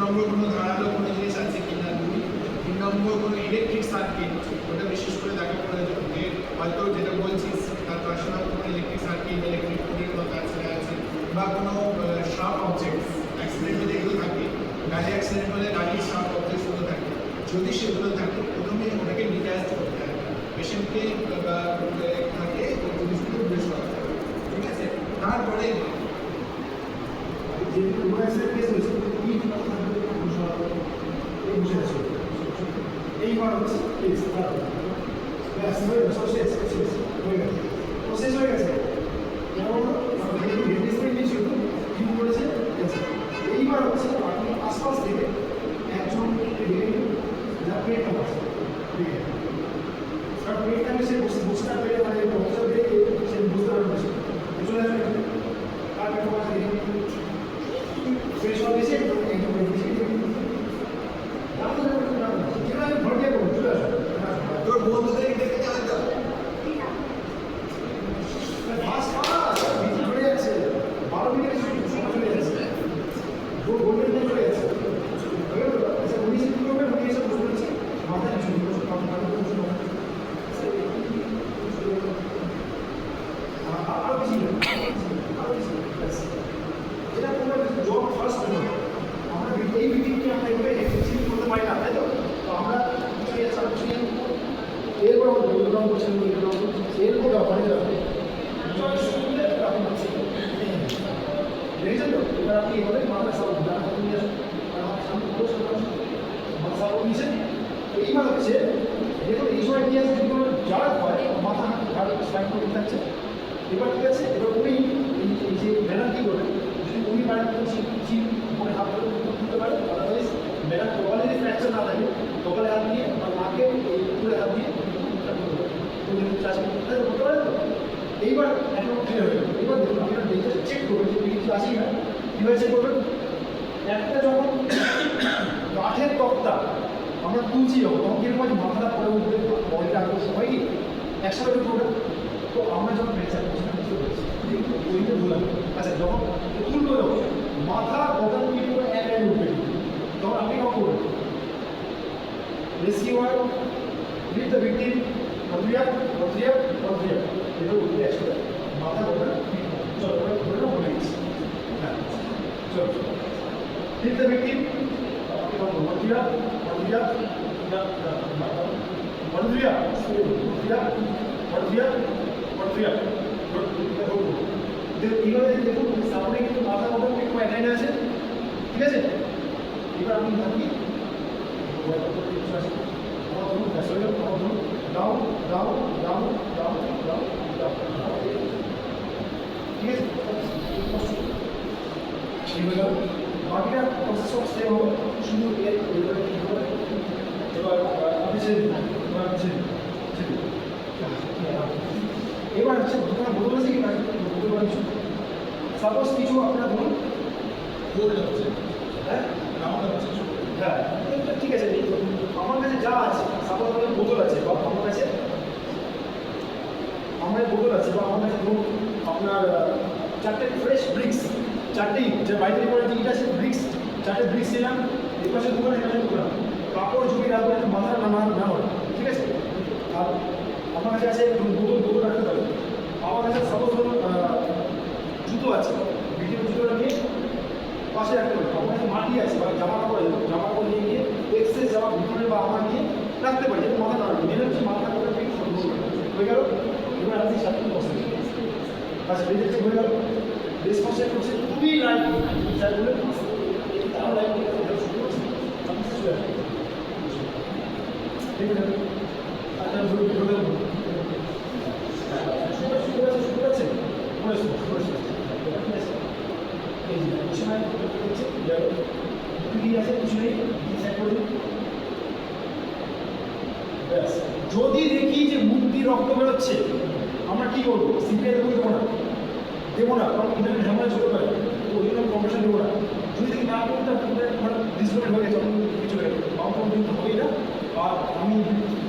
নম্বর কোনো ধারালো কোনো জিনিস আছে কিনা, 2 3 নম্বর কোনো ইলেকট্রিক সার্কিট, ওটা বিশেষ করে দেখা প্রয়োজন যে হয়তো যেটা বলছিস তার পার্সোনাল কোনো ইলেকট্রিক সার্কিট, ইলেকট্রিক কোডের কোনো কাজ আছে, বা কোনো শার্প অবজেক্টস অ্যাক্সিডেন্টে যেগুলো থাকে, গাড়ি অ্যাক্সিডেন্ট হলে গাড়ির শার্প অবজেক্টসগুলো থাকে, যদি সেগুলো থাকে প্রথমে ওটাকে ডিটাচ করতে হবে, পেশেন্টকে বা থাকে ওই জিনিসগুলো দূরে সরাতে হবে, ঠিক আছে? তারপরে যে রোমান্সের কেস হয়েছে এইবার হচ্ছে কেস শেষ হয়ে গেছে যেমন কি করেছে এইবার হচ্ছে আপনি আশপাশ থেকে একজন যা পেটটা বসে পেটটাকে সে বুঝতে পেরে মানে অবসর দেখে সে বুঝতে পারবে চলে আসবে তার পেট বসে শেষ হয়ে গেছে তোর বন্ধুদের দেখে জানতে হবে এই মিটিংকে আমরা এভাবে এক্সিকিউট করতে পারি না, তাই তো? তো আমরা এরপর প্রোগ্রাম করছেন এরপর ব্যাপারে দেখেছেন তো? এবার আপনি এভাবে মাথা সাপোর্ট নিয়ে নিয়েছেন। এইবার হচ্ছে দেখুন এই সময় কি আছে কোনো যার হয় মাথা স্ট্রাইক করে থাকছে। এবার ঠিক আছে, এবার উনি এই যে ব্যানার কী করবেন, যদি উনি ব্যানার করে হাত ধরে তুলতে পারেন, আদারওয়াইজ ব্যানার কপালে যদি ফ্র্যাকচার না থাকে কপালে হাত দিয়ে বা নাকে উপরে হাত দিয়ে করতে পারেন। এইবার এখন ক্লিয়ার হয়ে যাবে। এবার দেখুন আপনারা দেখে চেক করবেন যে কিছু আছে কিনা। কীভাবে চেক করবেন? একটা যখন কাঠের তক্তা আমরা তুলছি তখন কিরকম আছে, মাথাটা পরে উঠবে, বডিটা আগে সবাই কি একসাথে করবে। তো আমরা যখন প্রেসার করছি না বুঝতে পারছি ওইটা বললাম। আচ্ছা যখন তুলবো যখন মাথা বদল কিন্তু এক এক উঠবে, তখন আপনি কখন করবেন? রেস্কিউয়ার লিভ দ্য ভিকটিম এটা উঠবে একসাথে মাথা বদল। চলো ওটা বলে দিচ্ছি। হ্যাঁ চলো লিভ দ্য ভিকটিম এইভাবে দেখুন সামনে কিন্তু মাথা মতো একটু অ্যাটাইন আছে, ঠিক আছে? এবার আপনি থাকি down down down down down down, ঠিক আছে? বাকিটা প্রসেস সব সেম হবে, শুধু এর এবার কী হবে, এবার আপনি এবার হচ্ছে দোকানে বদল আছে কি না বলতে পারেন। সাপোজ কিছু আপনারা ধরুন গোল্ড হচ্ছে, হ্যাঁ রাউন্ড হচ্ছে, হ্যাঁ ঠিক আছে। আমার কাছে যা আছে, সাপোজ আমাদের বোতল আছে বা আমার কাছে বোতল আছে বা আমার কাছে ধরুন আপনার 4টে ফ্রেশ ব্রিক্স, 4টেই যে বাইরে করে দিকটা আছে ব্রিক্স, 4টে ব্রিক্স নিলাম, এর পাশে দোকান, এখানে দোকান, কাপড় ঝুঁকি রাখবেন মাথা না হয়, ঠিক আছে? আর আমার কাছে আছে বোতল রাখতে পারেন। আমার কাছে সাপোজ ধরুন জুতো আছে, ভিডিও জুতোটা নিয়ে পাশে রাখতে পারি। আমার কাছে মাটি আছে বা জামা কাপড় নিয়ে গিয়ে এক্সেস জামা ভিতরে বা আমার নিয়ে রাখতে পারি, যাতে মাথা না রাখবে। মেনে হচ্ছে মাথা করে হয়ে গেল। এবার আপনি সাথে বসে আচ্ছা বেঁধেছে হয়ে গেল। রেসপন্সের করছে খুবই লাইট বলে তারা লাইট শুরু করছে ঠিক আছে। আপনার শুরু আছে যদি দেখি যে মুক্তি রক্ত বেরোচ্ছে, আমরা কি করবো? সিপিআই দেবো না, কারণ ইন্টারনেট ঝামেলা চলতে পারে, ওই জন্য কমিশন দেবো না। যদি দেখি না করতে মানে ডিসপ্লেট হয়ে গেছে, কিছু বাউন্ড কিন্তু হবেই না, আর আমি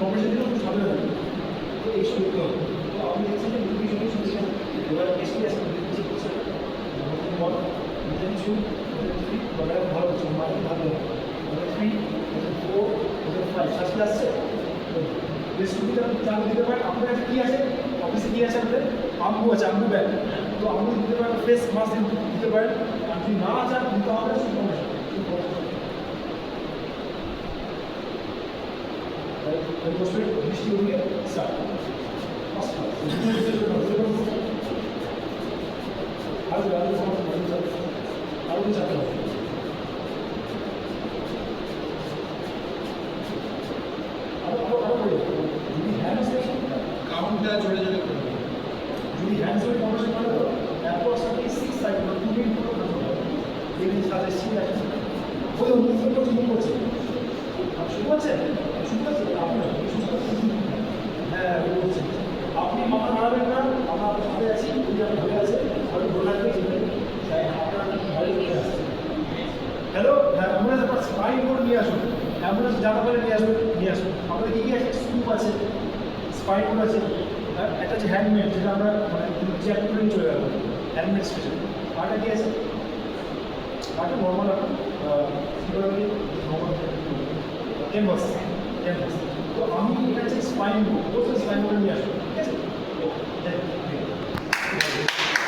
কমিশন দিলেও খুব সামনে থাকি, তো এইসব করতে হবে। তো আমি দেখছি যে মুক্তি সঙ্গে শুনছিলাম এবার এসপি আসলে 2, 3, বলেন ভালো হচ্ছে, মানে ভালো। 3, 4, 5, শাস্তি আসছে। রেস্টুরেন্টে আপনি চালু দিতে পারেন, আপনার কাছে কী আছে, অফিসে কী আছে আপনাদের, আম্বু আছে, আম্বু ব্যাগ, তো আম্বু দিতে পারেন, ফেস মাস্ক দিতে পারেন, আর যদি না চান দিতে হবে বসে বৃষ্টি হয়ে স্যার আরো চাপতে হবে যদি হ্যান্ডস কাউন্টটা জোরে জোরে করে দিন। যদি হ্যান্ডস কনভার্সন করে তো অ্যাপ্রক্সিমেটলি 6 সাইকেল 2 মিনিট পুরো কাজ হবে এই সাথে সিন আছে ওই মুভ করছে শুরু আছে আপনার হ্যাঁ বলছি আপনি মাথা নাড়াবেন না আমরা আপনার সাথে আছি যদি আপনি ধরে আছে হয়তো ধরে রাখবে তাই আপনার ভালো করে আসছে হ্যালো হ্যাঁ অ্যাম্বুলেন্স আপনার স্পাইন বোর্ড নিয়ে আসুন অ্যাম্বুলেন্স যাতা করে নিয়ে আসুন আপনাদের কী কী আছে স্কুপ আছে স্পাইন বোর্ড আছে একটা হচ্ছে হ্যান্ডমেড যেটা আমরা মানে চেয়ার করে নিয়ে চলে যাবো হ্যান্ডমেড স্পেশাল আরটা কী আছে আরটা নর্মাল আপনার নর্মাল ক্যানভাস তো আমি এটা হচ্ছে স্পাইন বোর্ড স্পাইন বোর্ড নিয়ে আসবো ঠিক আছে